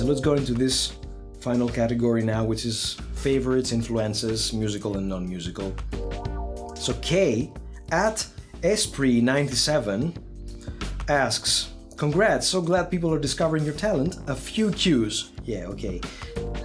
let's go into this final category now, which is favorites, influences, musical and non-musical. So Kay at Esprit97 asks, congrats, so glad people are discovering your talent. A few cues. Yeah, okay.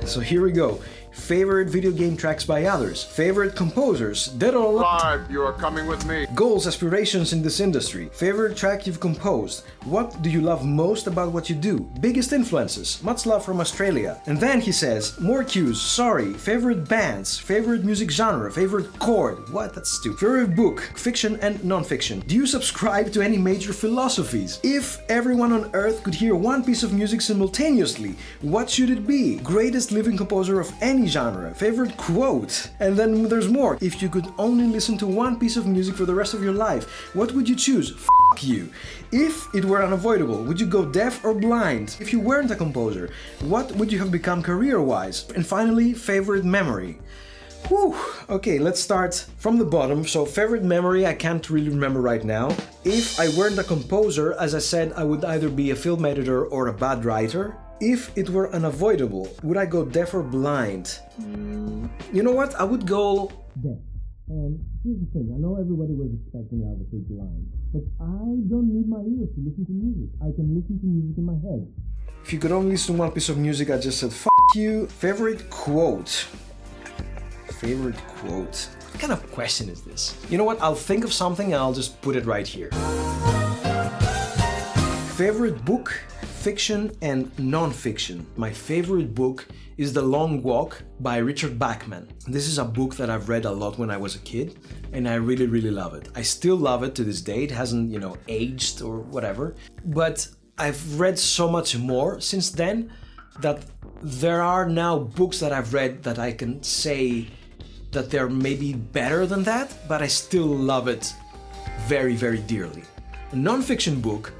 So here we go. Favorite video game tracks by others. Favorite composers, dead or alive. You are coming with me. Goals, aspirations in this industry. Favorite track you've composed. What do you love most about what you do? Biggest influences. Much love from Australia. And then he says, more cues, sorry. Favorite bands. Favorite music genre. Favorite chord. What? That's stupid. Favorite book. Fiction and non-fiction. Do you subscribe to any major philosophies? If everyone on earth could hear one piece of music simultaneously, what should it be? Greatest living composer of any genre. Favorite quote. And then there's more. If you could only listen to one piece of music for the rest of your life, what would you choose? F*** you. If it were unavoidable, would you go deaf or blind? If you weren't a composer, what would you have become career-wise? And finally, favorite memory. Whew. Okay, let's start from the bottom. So favorite memory, I can't really remember right now. If I weren't a composer, as I said, I would either be a film editor or a bad writer. If it were unavoidable, would I go deaf or blind? You know what? I would go deaf. And here's the thing, I know everybody was expecting I would say blind, but I don't need my ears to listen to music. I can listen to music in my head. If you could only listen to one piece of music, I just said F*** you. Favorite quote. Favorite quote. What kind of question is this? You know what? I'll think of something and I'll just put it right here. Favorite book, fiction and non-fiction. My favorite book is The Long Walk by Richard Bachman. This is a book that I've read a lot when I was a kid, and I really, really love it. I still love it to this day. It hasn't, aged or whatever. But I've read so much more since then that there are now books that I've read that I can say that they're maybe better than that, but I still love it very, very dearly. A non-fiction book,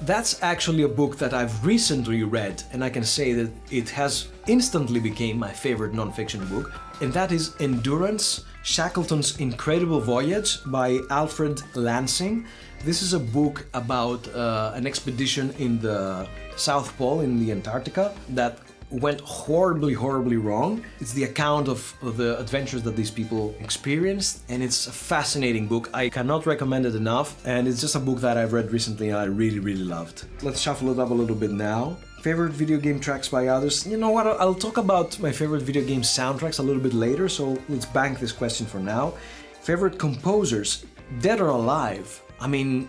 that's actually a book that I've recently read, and I can say that it has instantly became my favorite non-fiction book, and that is Endurance, Shackleton's Incredible Voyage by Alfred Lansing. This is a book about an expedition in the South Pole, in the Antarctica, that went horribly, horribly wrong. It's the account of the adventures that these people experienced, and it's a fascinating book. I cannot recommend it enough, and it's just a book that I've read recently and I really, really loved. Let's shuffle it up a little bit now. Favorite video game tracks by others. You know what, I'll talk about my favorite video game soundtracks a little bit later, so let's bank this question for now. Favorite composers, dead or alive? I mean,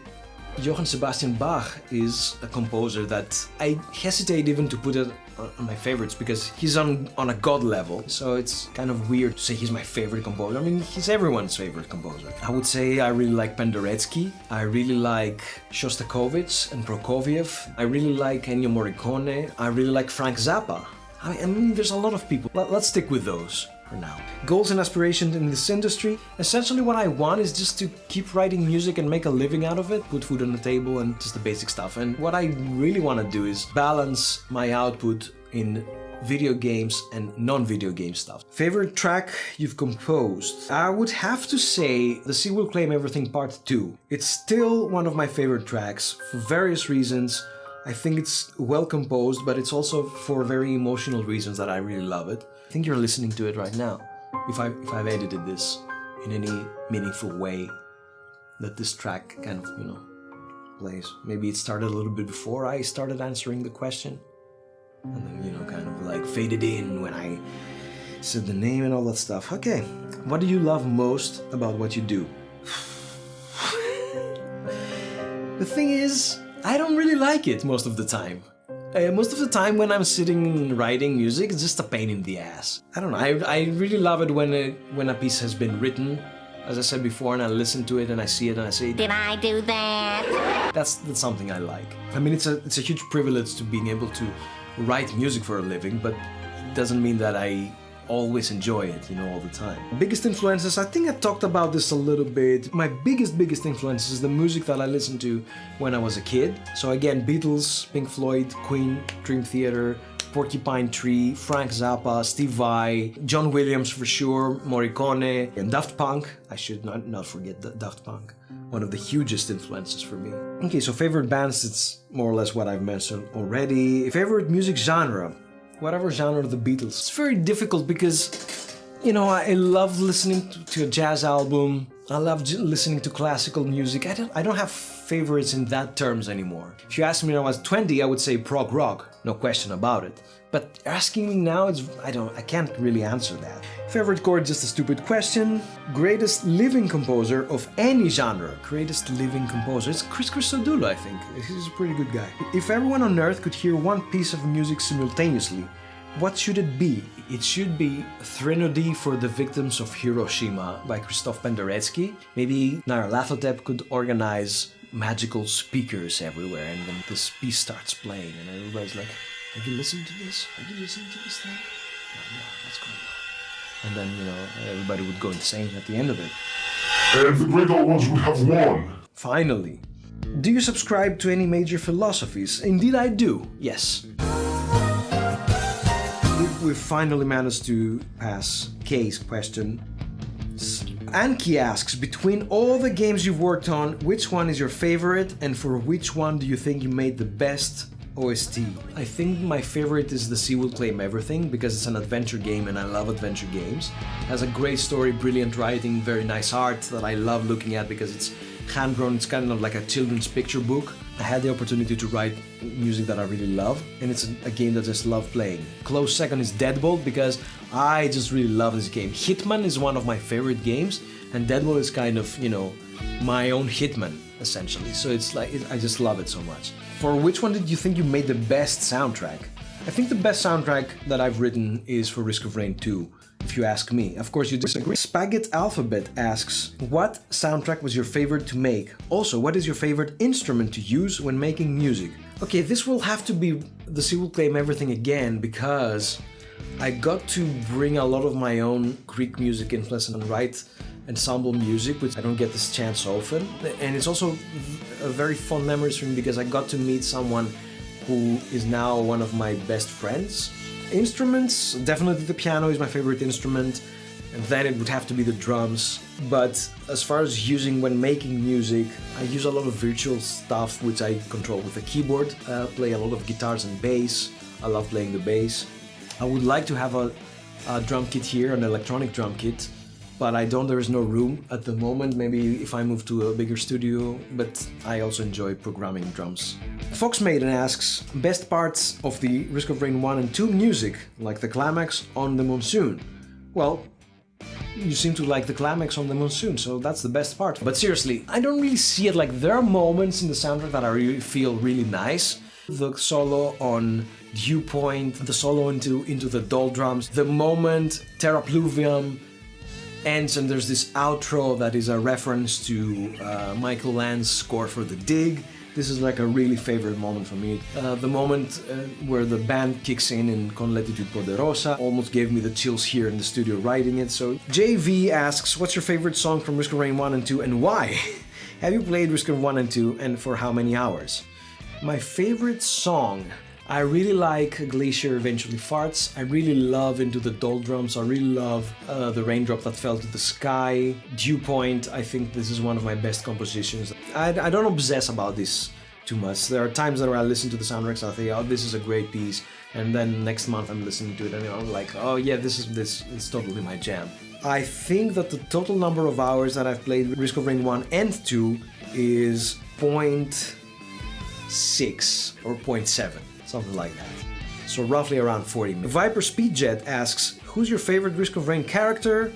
Johann Sebastian Bach is a composer that I hesitate even to put it on my favorites because he's on a god level, so it's kind of weird to say he's my favorite composer. I mean, he's everyone's favorite composer. I would say I really like Penderecki, I really like Shostakovich and Prokofiev, I really like Ennio Morricone, I really like Frank Zappa. I mean, there's a lot of people. Let's stick with those for now. Goals and aspirations in this industry. Essentially what I want is just to keep writing music and make a living out of it, put food on the table and just the basic stuff. And what I really want to do is balance my output in video games and non-video game stuff. Favorite track you've composed? I would have to say The Sea Will Claim Everything Part 2. It's still one of my favorite tracks for various reasons. I think it's well composed, but it's also for very emotional reasons that I really love it. I think you're listening to it right now. If I've edited this in any meaningful way, that this track kind of, plays. Maybe it started a little bit before I started answering the question, and then, kind of like faded in when I said the name and all that stuff. Okay, what do you love most about what you do? The thing is, I don't really like it most of the time. Most of the time when I'm sitting writing music, it's just a pain in the ass. I don't know, I really love it when a piece has been written, as I said before, and I listen to it and I see it and I say, did I do that? That's something I like. I mean, it's a huge privilege to being able to write music for a living, but it doesn't mean that I always enjoy it, all the time. Biggest influences, I think I talked about this a little bit. My biggest influence is the music that I listened to when I was a kid. So again, Beatles, Pink Floyd, Queen, Dream Theater, Porcupine Tree, Frank Zappa, Steve Vai, John Williams for sure, Morricone, and Daft Punk. I should not forget Daft Punk. One of the hugest influences for me. Okay, so favorite bands, it's more or less what I've mentioned already. Favorite music genre, whatever genre of the Beatles. It's very difficult because, you know, I love listening to a jazz album. I love listening to classical music. I don't have favorites in that terms anymore. If you asked me when I was 20, I would say prog rock, no question about it. But asking me now, I can't really answer that. Favorite chord, just a stupid question. Greatest living composer of any genre. Greatest living composer. It's Chris Christodoulou, I think. He's a pretty good guy. If everyone on Earth could hear one piece of music simultaneously, what should it be? It should be Threnody for the Victims of Hiroshima by Krzysztof Penderecki. Maybe Nyarlathotep could organize magical speakers everywhere, and then this piece starts playing and everybody's like, have you listened to this? Have you listened to this thing? No, what's going on? And then, you know, everybody would go insane at the end of it. And the great old ones would have won. Finally. Do you subscribe to any major philosophies? Indeed I do, yes. We finally managed to pass Kay's question. Anki asks, between all the games you've worked on, which one is your favorite and for which one do you think you made the best OST? I think my favorite is The Sea Will Claim Everything because it's an adventure game and I love adventure games. It has a great story, brilliant writing, very nice art that I love looking at because it's hand-drawn, it's kind of like a children's picture book. I had the opportunity to write music that I really love, and it's a game that I just love playing. Close second is Deadbolt because I just really love this game. Hitman is one of my favorite games, and Deadbolt is kind of, you know, my own Hitman, essentially. So it's like, I just love it so much. For which one did you think you made the best soundtrack? I think the best soundtrack that I've written is for Risk of Rain 2. If you ask me. Of course you disagree. Spaghetti Alphabet asks, what soundtrack was your favorite to make? Also, what is your favorite instrument to use when making music? Okay, this will have to be The Sea Will Claim Everything again because I got to bring a lot of my own Greek music influence and write ensemble music, which I don't get this chance often. And it's also a very fond memories for me because I got to meet someone who is now one of my best friends. Instruments, definitely the piano is my favorite instrument, and then it would have to be the drums. But as far as using when making music, I use a lot of virtual stuff which I control with a keyboard. I play a lot of guitars and bass. I love playing the bass. I would like to have a drum kit here, an electronic drum kit, but I don't, there is no room at the moment. Maybe if I move to a bigger studio, but I also enjoy programming drums. Fox Maiden asks, best parts of the Risk of Rain 1 and 2 music, like the climax on the monsoon. Well, you seem to like the climax on the monsoon, so that's the best part. But seriously, I don't really see it. Like, there are moments in the soundtrack that I really feel really nice. The solo on Dew Point, the solo into the doldrums, the moment Terra Pluvium ends and there's this outro that is a reference to Michael Land's score for The Dig. This is like a really favorite moment for me. The moment where the band kicks in Con Latitude Poderosa almost gave me the chills here in the studio writing it. So JV asks, what's your favorite song from Risk of Rain 1 and 2 and why? Have you played Risk of 1 and 2 and for how many hours? My favorite song, I really like Glacier Eventually Farts. I really love Into the Doldrums. I really love The Raindrop That Fell to the Sky. Dew Point, I think this is one of my best compositions. I don't obsess about this too much. There are times that where I listen to the soundtracks and I think, oh, this is a great piece. And then next month I'm listening to it and I'm like, oh yeah, this is totally my jam. I think that the total number of hours that I've played Risk of Rain 1 and 2 is 0.6 or 0.7. Something like that. So roughly around 40 minutes. Viper Speedjet asks, who's your favorite Risk of Rain character?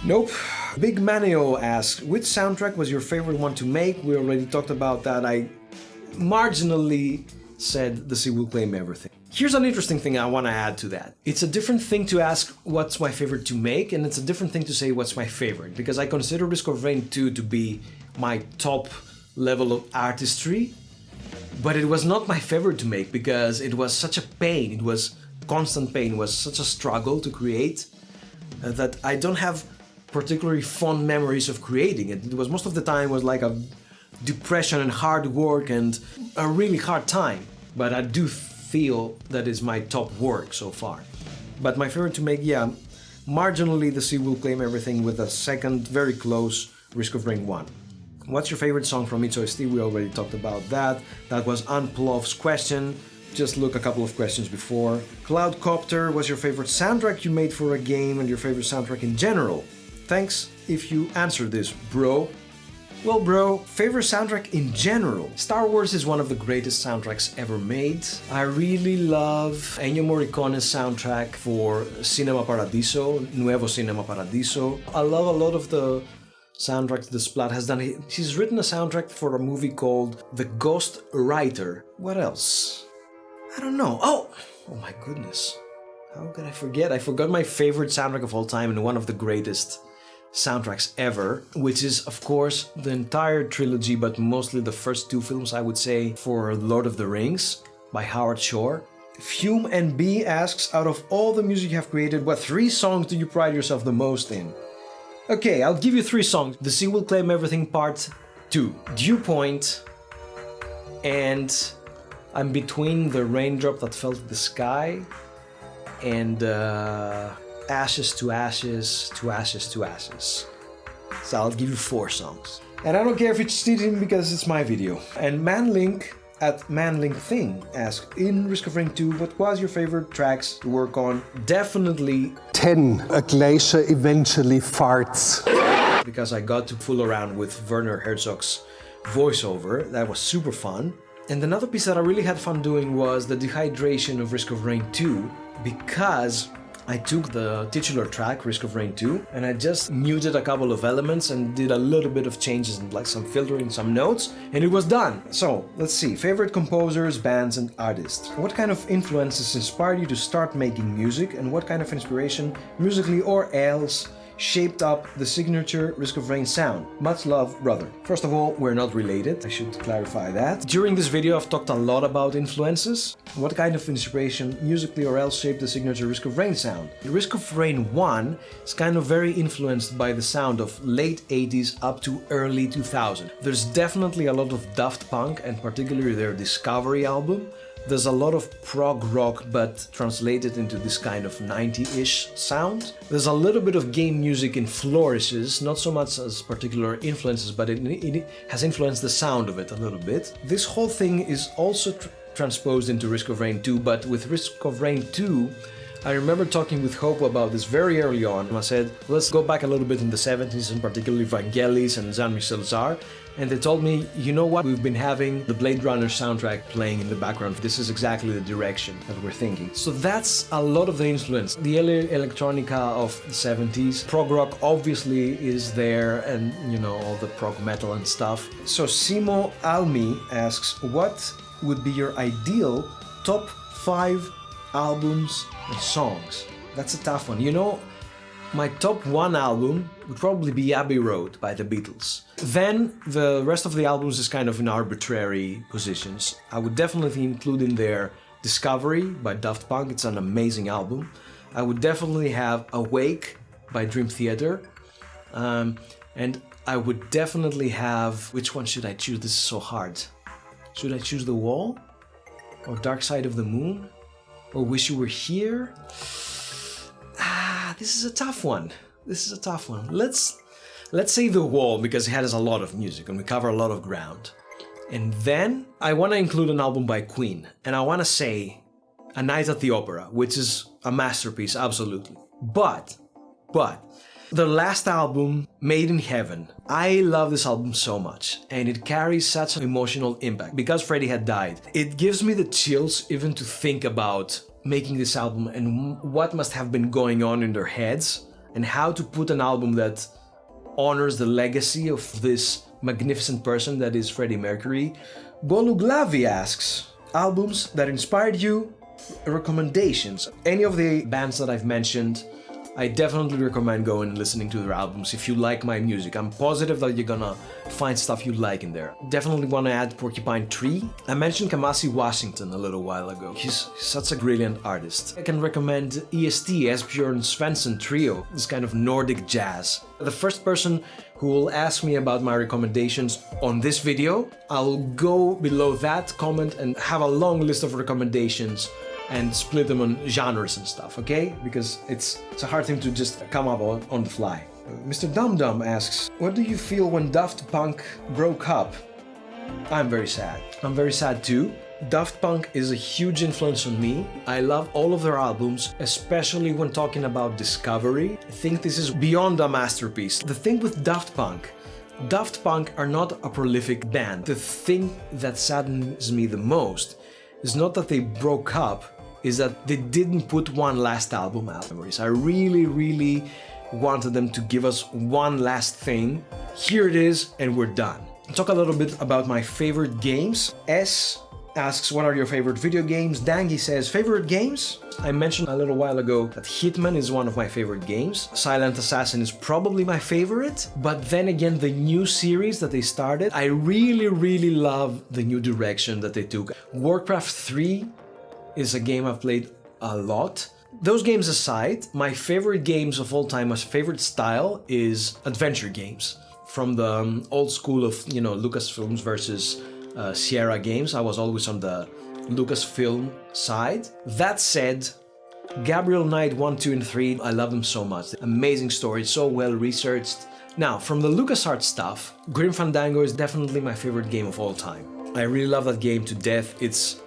Nope. Big Manio asks, which soundtrack was your favorite one to make? We already talked about that. I marginally said The Sea Will Claim Everything. Here's an interesting thing I want to add to that. It's a different thing to ask what's my favorite to make, and it's a different thing to say what's my favorite, because I consider Risk of Rain 2 to be my top level of artistry. But it was not my favorite to make because it was such a pain, it was constant pain, it was such a struggle to create that I don't have particularly fond memories of creating it. It was most of the time was like a depression and hard work and a really hard time. but I do feel that is my top work so far. But my favorite to make, yeah, marginally The Sea Will Claim Everything, with a second, very close, Risk of Rain 1. What's your favorite song from each OST? We already talked about that. That was Unplov's question. Just look a couple of questions before. Cloudcopter, was your favorite soundtrack you made for a game and your favorite soundtrack in general? Thanks if you answered this, bro. Well, bro, favorite soundtrack in general. Star Wars is one of the greatest soundtracks ever made. I really love Ennio Morricone's soundtrack for Cinema Paradiso, Nuevo Cinema Paradiso. I love a lot of the soundtracks the Splat has done. He's written a soundtrack for a movie called The Ghost Writer. What else? I don't know. Oh my goodness. How could I forget? I forgot my favorite soundtrack of all time and one of the greatest soundtracks ever, which is of course the entire trilogy, but mostly the first two films, I would say, for Lord of the Rings by Howard Shore. Fume NB asks, out of all the music you have created, what 3 songs do you pride yourself the most in? Okay, I'll give you 3 songs. The Sea Will Claim Everything Part 2, Dew Point, and I'm between The Raindrop That Fell to the Sky and Ashes to Ashes to Ashes to Ashes. So I'll give you 4 songs. And I don't care if it's cheating because it's my video. And Manlink at ManlinkThing asks, in Risk of Rain 2, what was your favorite tracks to work on? Definitely 10. A glacier eventually farts. Because I got to fool around with Werner Herzog's voiceover. That was super fun. And another piece that I really had fun doing was the dehydration of Risk of Rain 2, because I took the titular track, Risk of Rain 2, and I just muted a couple of elements and did a little bit of changes and like some filtering, some notes, and it was done. So, let's see, favorite composers, bands, and artists. What kind of influences inspired you to start making music, and what kind of inspiration, musically or else, shaped up the signature Risk of Rain sound? Much love, brother. First of all, we're not related, I should clarify that. During this video I've talked a lot about influences. What kind of inspiration, musically or else, shaped the signature Risk of Rain sound? Risk of Rain 1 is kind of very influenced by the sound of late 80s up to early 2000. There's definitely a lot of Daft Punk, and particularly their Discovery album. There's a lot of prog rock, but translated into this kind of 90-ish sound. There's a little bit of game music in flourishes, not so much as particular influences, but it has influenced the sound of it a little bit. This whole thing is also transposed into Risk of Rain 2, but with Risk of Rain 2, I remember talking with Hope about this very early on. I said, let's go back a little bit in the 70s, and particularly Vangelis and Jean-Michel Jarre. And they told me, you know what, we've been having the Blade Runner soundtrack playing in the background. This is exactly the direction that we're thinking. So that's a lot of the influence. The electronica of the 70s. Prog rock obviously is there, and you know, all the prog metal and stuff. So Simo Almi asks, what would be your ideal top 5 albums and songs? That's a tough one. You know, my top 1 album would probably be Abbey Road by the Beatles. Then the rest of the albums is kind of in arbitrary positions. I would definitely include in there Discovery by Daft Punk, it's an amazing album. I would definitely have Awake by Dream Theater. And I would definitely have... Which one should I choose? This is so hard. Should I choose The Wall? Or Dark Side of the Moon? Or Wish You Were Here? This is a tough one. Let's say The Wall, because it has a lot of music and we cover a lot of ground. And then I want to include an album by Queen, and I want to say A Night at the Opera, which is a masterpiece, absolutely. But the last album, Made in Heaven, I love this album so much, and it carries such an emotional impact. Because Freddie had died, it gives me the chills even to think about making this album and what must have been going on in their heads, and how to put an album that honors the legacy of this magnificent person that is Freddie Mercury. Goluglavi asks, albums that inspired you, recommendations. Any of the bands that I've mentioned, I definitely recommend going and listening to their albums if you like my music. I'm positive that you're gonna find stuff you like in there. Definitely want to add Porcupine Tree. I mentioned Kamasi Washington a little while ago. He's such a brilliant artist. I can recommend EST, Esbjörn Svensson Trio, this kind of Nordic jazz. The first person who will ask me about my recommendations on this video. I'll go below that comment and have a long list of recommendations and split them on genres and stuff, okay? Because it's a hard thing to just come up on the fly. Mr. Dum Dum asks, what do you feel when Daft Punk broke up? I'm very sad. I'm very sad too. Daft Punk is a huge influence on me. I love all of their albums, especially when talking about discovery. I think this is beyond a masterpiece. The thing with Daft Punk are not a prolific band. The thing that saddens me the most is not that they broke up, is that they didn't put one last album out. I really wanted them to give us one last thing. Here it is, and we're done. I'll talk a little bit about my favorite games. S asks, what are your favorite video games? Dangy says, favorite games? I mentioned a little while ago that Hitman is one of my favorite games. Silent Assassin is probably my favorite, but then again, the new series that they started, I really love the new direction that they took. Warcraft 3 is a game I've played a lot. Those games aside, my favorite games of all time, my favorite style is adventure games. From the old school of, Lucasfilms versus Sierra Games, I was always on the Lucasfilm side. That said, Gabriel Knight 1, 2, and 3, I love them so much. Amazing story, so well researched. Now, from the LucasArts stuff, Grim Fandango is definitely my favorite game of all time. I really love that game to death. It's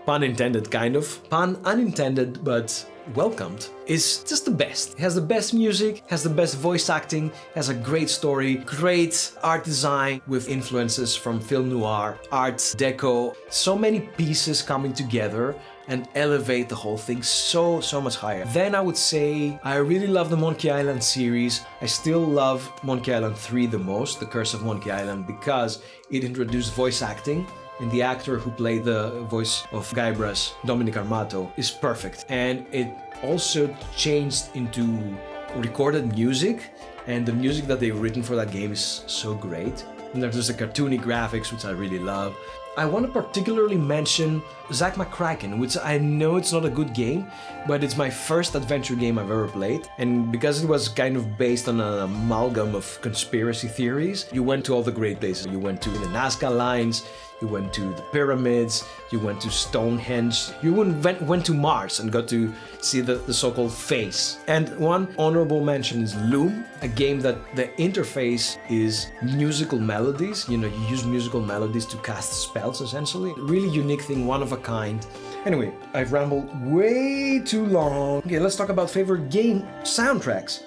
pun intended, kind of. Pun unintended, but welcomed. It's just the best. It has the best music, has the best voice acting, has a great story, great art design with influences from film noir, art deco, so many pieces coming together and elevate the whole thing so much higher. Then I would say I really love the Monkey Island series. I still love Monkey Island 3 the most, The Curse of Monkey Island, because it introduced voice acting. And the actor who played the voice of Guybrush, Dominic Armato, is perfect. And it also changed into recorded music, and the music that they've written for that game is so great. And there's the cartoony graphics, which I really love. I want to particularly mention Zack McCracken, which I know it's not a good game, but it's my first adventure game I've ever played. And because it was kind of based on an amalgam of conspiracy theories, you went to all the great places. You went to the Nazca lines, you went to the pyramids, you went to Stonehenge, you went to Mars and got to see the so-called face. And one honorable mention is Loom, a game that the interface is musical melodies. You use musical melodies to cast spells, essentially. Really unique thing, one of a kind. Anyway, I've rambled way too long. Okay, let's talk about favorite game soundtracks.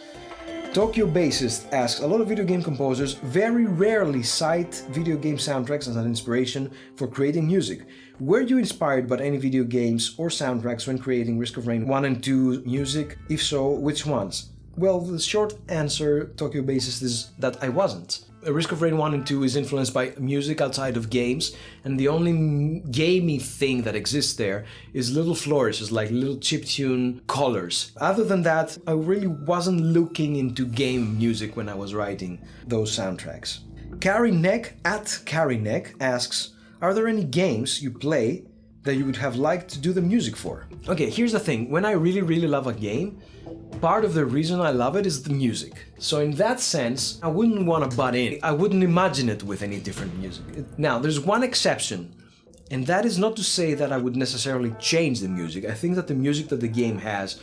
Tokyo Bassist asks, a lot of video game composers very rarely cite video game soundtracks as an inspiration for creating music. Were you inspired by any video games or soundtracks when creating Risk of Rain 1 and 2 music? If so, which ones? Well, the short answer, Tokyo Bassist, is that I wasn't. Risk of Rain 1 and 2 is influenced by music outside of games, and the only gamey thing that exists there is little flourishes, like little chiptune colors. Other than that, I really wasn't looking into game music when I was writing those soundtracks. Carrie Neck at Carrie Neck asks, are there any games you play that you would have liked to do the music for? Okay, here's the thing. When I really love a game, part of the reason I love it is the music. So in that sense, I wouldn't want to butt in. I wouldn't imagine it with any different music. Now, there's one exception, and that is not to say that I would necessarily change the music. I think that the music that the game has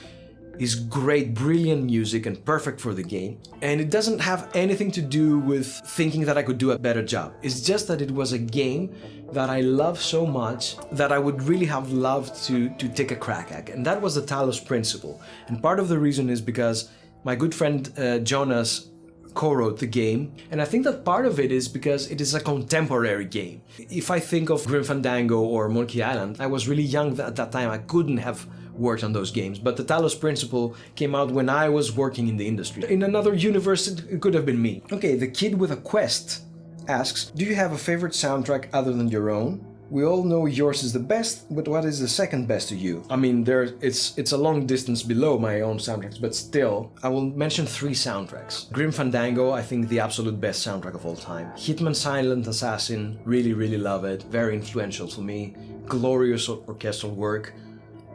is great, brilliant music and perfect for the game. And it doesn't have anything to do with thinking that I could do a better job. It's just that it was a game that I love so much that I would really have loved to take a crack at. And that was the Talos Principle. And part of the reason is because my good friend Jonas co-wrote the game, and I think that part of it is because it is a contemporary game. If I think of Grim Fandango or Monkey Island, I was really young at that time. I couldn't have worked on those games, but the Talos Principle came out when I was working in the industry. In another universe, it could have been me. Okay, the Kid with a Quest asks, do you have a favorite soundtrack other than your own? We all know yours is the best, but what is the second best to you? I mean, it's a long distance below my own soundtracks, but still, I will mention 3 soundtracks. Grim Fandango, I think the absolute best soundtrack of all time. Hitman Silent Assassin, really love it, very influential for me. Glorious orchestral work.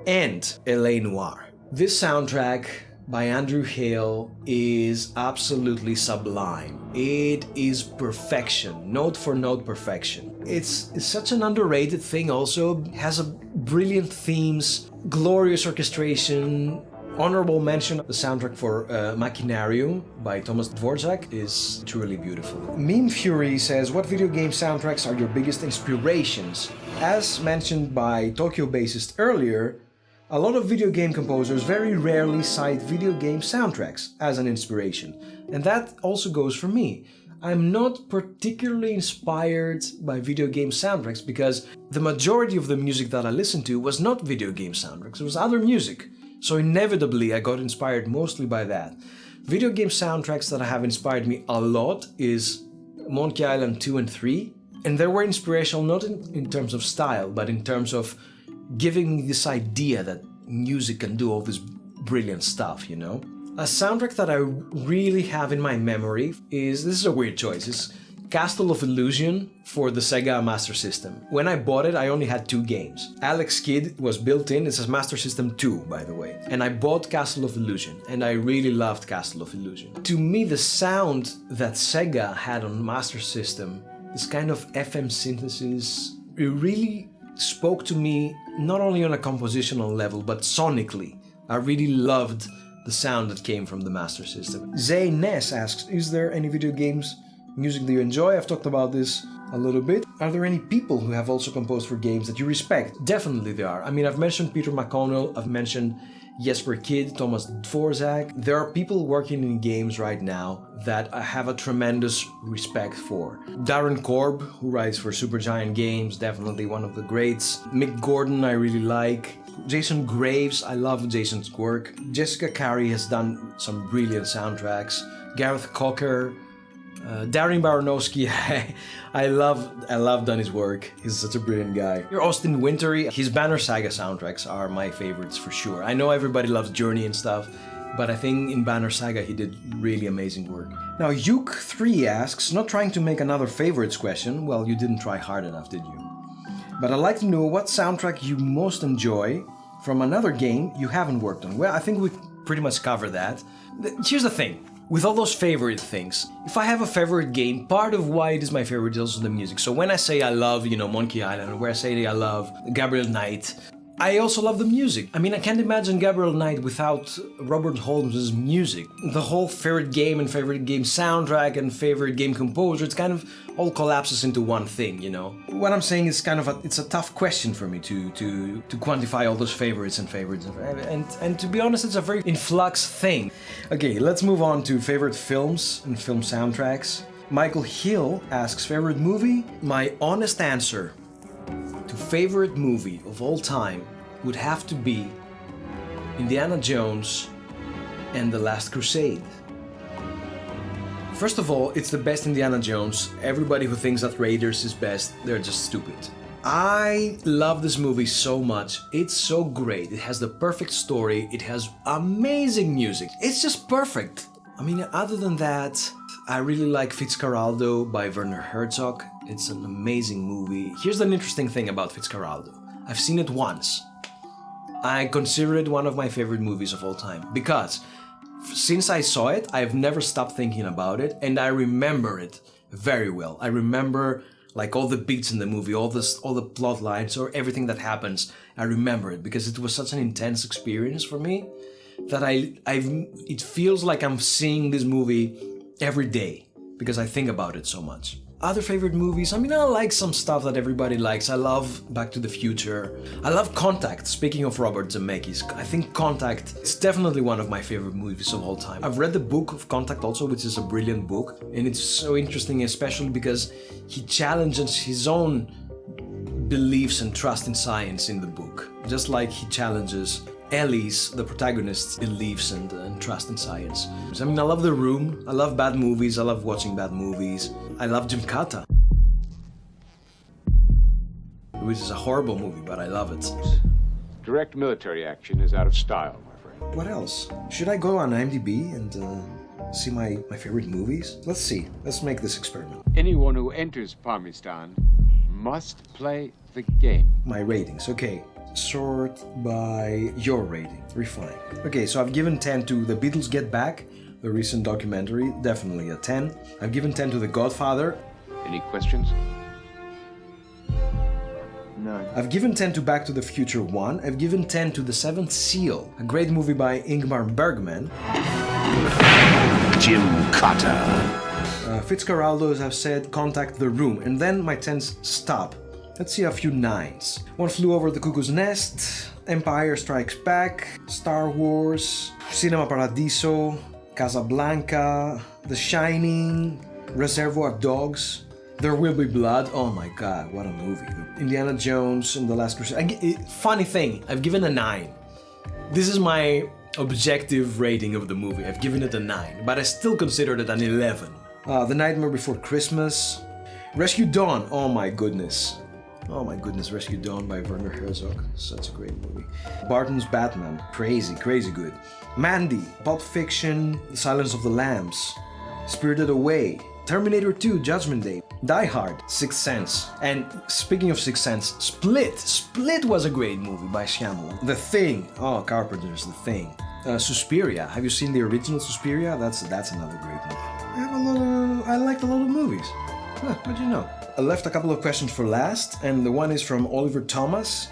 And L.A. Noire. This soundtrack by Andrew Hale is absolutely sublime. It is perfection, note for note perfection. It's such an underrated thing also, has a brilliant themes, glorious orchestration. Honorable mention, the soundtrack for Machinarium by Thomas Dvorak is truly beautiful. Meme Fury says, what video game soundtracks are your biggest inspirations? As mentioned by Tokyo bassist earlier, a lot of video game composers very rarely cite video game soundtracks as an inspiration. And that also goes for me. I'm not particularly inspired by video game soundtracks because the majority of the music that I listened to was not video game soundtracks, it was other music. So inevitably I got inspired mostly by that. Video game soundtracks that have inspired me a lot is Monkey Island 2 and 3. And they were inspirational not in terms of style, but in terms of giving me this idea that music can do all this brilliant stuff, you know? A soundtrack that I really have in my memory is, this is a weird choice, it's Castle of Illusion for the Sega Master System. When I bought it, I only had 2 games. Alex Kidd was built in, it's a Master System 2, by the way. And I bought Castle of Illusion, and I really loved Castle of Illusion. To me, the sound that Sega had on Master System, this kind of FM synthesis, it really spoke to me not only on a compositional level, but sonically. I really loved the sound that came from the Master System. Zay Ness asks, is there any video games music that you enjoy? I've talked about this a little bit. Are there any people who have also composed for games that you respect? Definitely there are. I mean, I've mentioned Peter McConnell, I've mentioned Jesper Kyd, Thomas Dvorak. There are people working in games right now that I have a tremendous respect for. Darren Korb, who writes for Supergiant Games, definitely one of the greats. Mick Gordon, I really like. Jason Graves, I love Jason's work. Jessica Carey has done some brilliant soundtracks. Gareth Cocker, Darren Baranowski, I love Danny's work. He's such a brilliant guy. Austin Wintory, his Banner Saga soundtracks are my favorites for sure. I know everybody loves Journey and stuff, but I think in Banner Saga he did really amazing work. Now Yuke3 asks, not trying to make another favorites question, well, you didn't try hard enough, did you? But I'd like to know what soundtrack you most enjoy from another game you haven't worked on. Well, I think we pretty much covered that. Here's the thing. With all those favorite things, if I have a favorite game, part of why it is my favorite is also the music. So when I say I love, Monkey Island, or where I say I love Gabriel Knight, I also love the music. I mean, I can't imagine Gabriel Knight without Robert Holmes' music. The whole favorite game and favorite game soundtrack and favorite game composer, it's kind of all collapses into one thing, What I'm saying is it's a tough question for me to quantify all those favorites. And to be honest, it's a very in flux thing. Okay, let's move on to favorite films and film soundtracks. Michael Hill asks, favorite movie? My honest answer to favorite movie of all time would have to be Indiana Jones and The Last Crusade. First of all, it's the best Indiana Jones. Everybody who thinks that Raiders is best, they're just stupid. I love this movie so much. It's so great. It has the perfect story. It has amazing music. It's just perfect. I mean, other than that, I really like Fitzcarraldo by Werner Herzog. It's an amazing movie. Here's an interesting thing about Fitzcarraldo. I've seen it once. I consider it one of my favorite movies of all time because since I saw it, I've never stopped thinking about it, and I remember it very well. I remember like all the beats in the movie, all the plot lines, or everything that happens. I remember it because it was such an intense experience for me that it feels like I'm seeing this movie every day because I think about it so much. Other favorite movies, I mean, I like some stuff that everybody likes. I love Back to the Future. I love Contact, speaking of Robert Zemeckis. I think Contact is definitely one of my favorite movies of all time. I've read the book of Contact also, which is a brilliant book. And it's so interesting, especially because he challenges his own beliefs and trust in science in the book. Just like he challenges Ellie's, the protagonist's, beliefs and trust in science. I mean, I love The Room, I love bad movies, I love watching bad movies. I love Gymkata, which is a horrible movie, but I love it. Direct military action is out of style, my friend. What else? Should I go on IMDb and see my favorite movies? Let's see. Let's make this experiment. Anyone who enters Parmistan must play the game. My ratings, okay. sort by your rating. Refine. Okay, so I've given 10 to The Beatles Get Back, the recent documentary, definitely a 10. I've given 10 to The Godfather. Any questions? None. I've given 10 to Back to the Future 1. I've given 10 to The Seventh Seal, a great movie by Ingmar Bergman. Jim Cotter. Fitzcarraldo, as I've said, contact The Room. And then my 10s stop. Let's see a few 9s. One Flew Over the Cuckoo's Nest, Empire Strikes Back, Star Wars, Cinema Paradiso, Casablanca, The Shining, Reservoir Dogs, There Will Be Blood. Oh my god, what a movie. Indiana Jones and The Last Crusade. Funny thing, I've given a 9. This is my objective rating of the movie. I've given it a 9, but I still consider it an 11. The Nightmare Before Christmas, Rescue Dawn. Oh my goodness. Oh my goodness, Rescue Dawn by Werner Herzog. Such a great movie. Barton's Batman. Crazy, crazy good. Mandy, Pulp Fiction, The Silence of the Lambs, Spirited Away, Terminator 2, Judgment Day, Die Hard, Sixth Sense. And speaking of Sixth Sense, Split. Split was a great movie by Shyamalan. The Thing. Oh, Carpenter's The Thing. Suspiria. Have you seen the original Suspiria? That's another great movie. I liked a lot of movies. Huh, how'd you know? I left a couple of questions for last, and the one is from Oliver Thomas,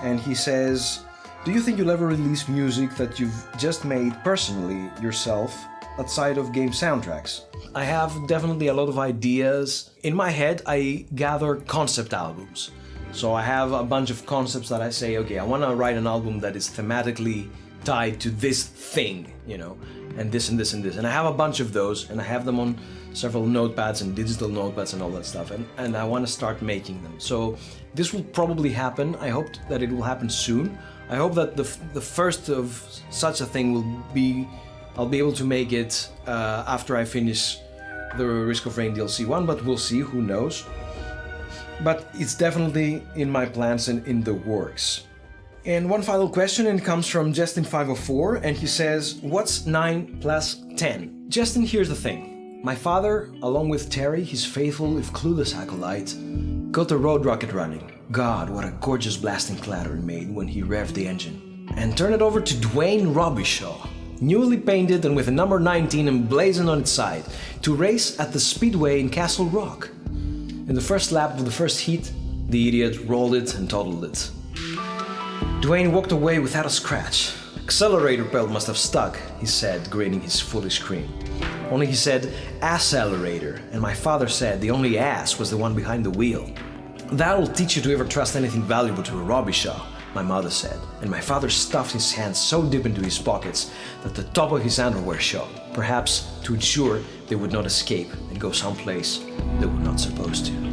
and he says, do you think you'll ever release music that you've just made personally yourself outside of game soundtracks? I have definitely a lot of ideas. In my head, I gather concept albums. So I have a bunch of concepts that I say, okay, I want to write an album that is thematically tied to this thing, you know, and this and this and this. And I have a bunch of those, and I have them on several notepads and digital notepads and all that stuff, and I want to start making them. So this will probably happen. I hope that it will happen soon. I hope that the first of such a thing will be, I'll be able to make it after I finish the Risk of Rain DLC 1, but we'll see, who knows. But it's definitely in my plans and in the works. And one final question, and it comes from Justin504, and he says, what's 9 plus 10? Justin, here's the thing. My father, along with Terry, his faithful if clueless acolyte, got the road rocket running. God, what a gorgeous blasting clatter it made when he revved the engine. And turned it over to Dwayne Robichaud, newly painted and with a number 19 emblazoned on its side, to race at the Speedway in Castle Rock. In the first lap of the first heat, the idiot rolled it and totaled it. Dwayne walked away without a scratch. Accelerator belt must have stuck, he said, grinning his foolish grin. Only he said, accelerator, and my father said the only ass was the one behind the wheel. That'll teach you to ever trust anything valuable to a Robichaud, my mother said, and my father stuffed his hands so deep into his pockets that the top of his underwear showed, perhaps to ensure they would not escape and go someplace they were not supposed to.